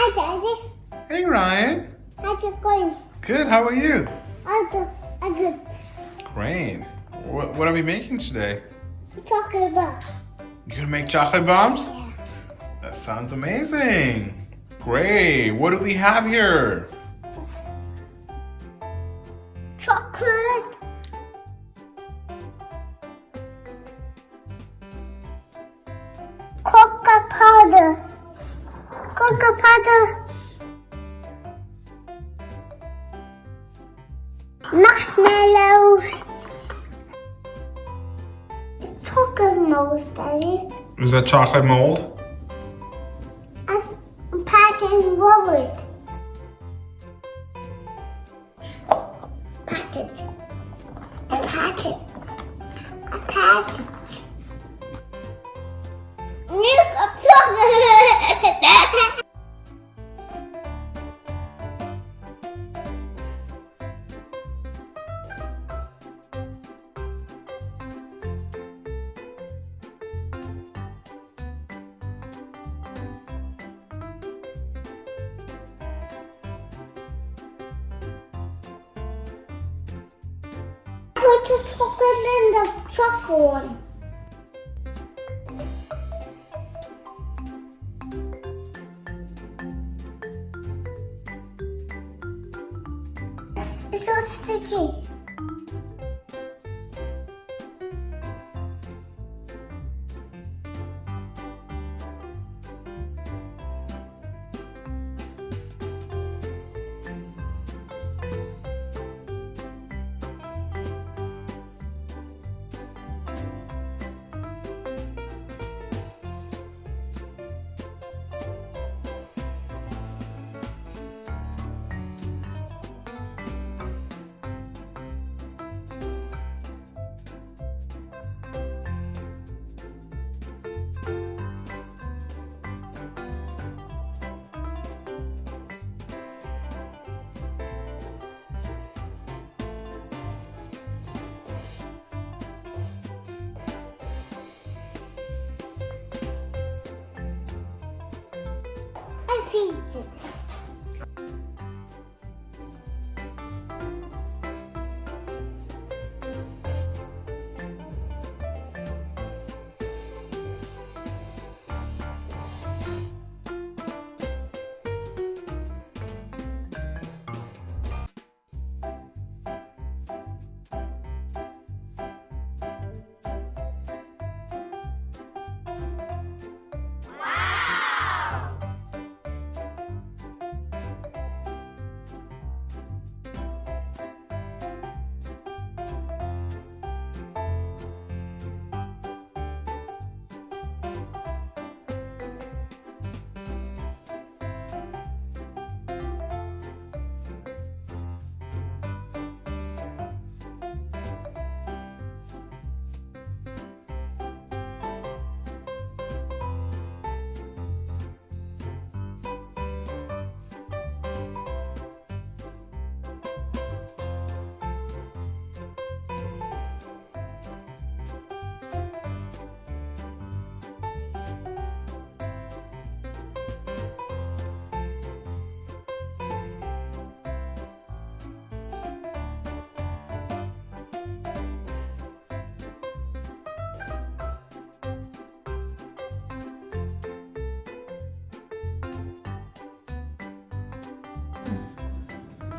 Hi, Daddy. Hey, Ryan. How's it going? Good. How are you? I'm good. Great. What are we making today? Talking about. You gonna make chocolate bombs? Yeah. That sounds amazing. Great. What do we have here? Chocolate. Cocoa powder. Cocoa powder. Marshmallows. It's chocolate molds, Daddy. Is that chocolate mold? I'm packing wallet. Pack it. I pack it. I pack it. Look, I'm chocolate. Put the chocolate in the chocolate one. It's so sticky. I see it.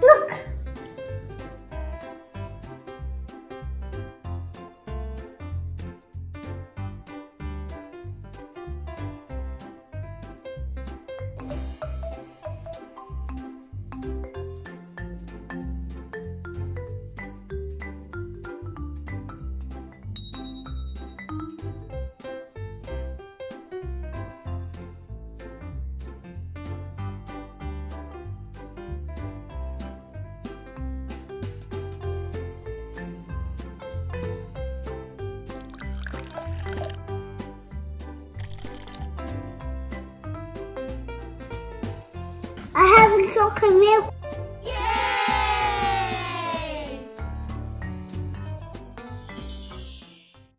Look! I have chocolate milk.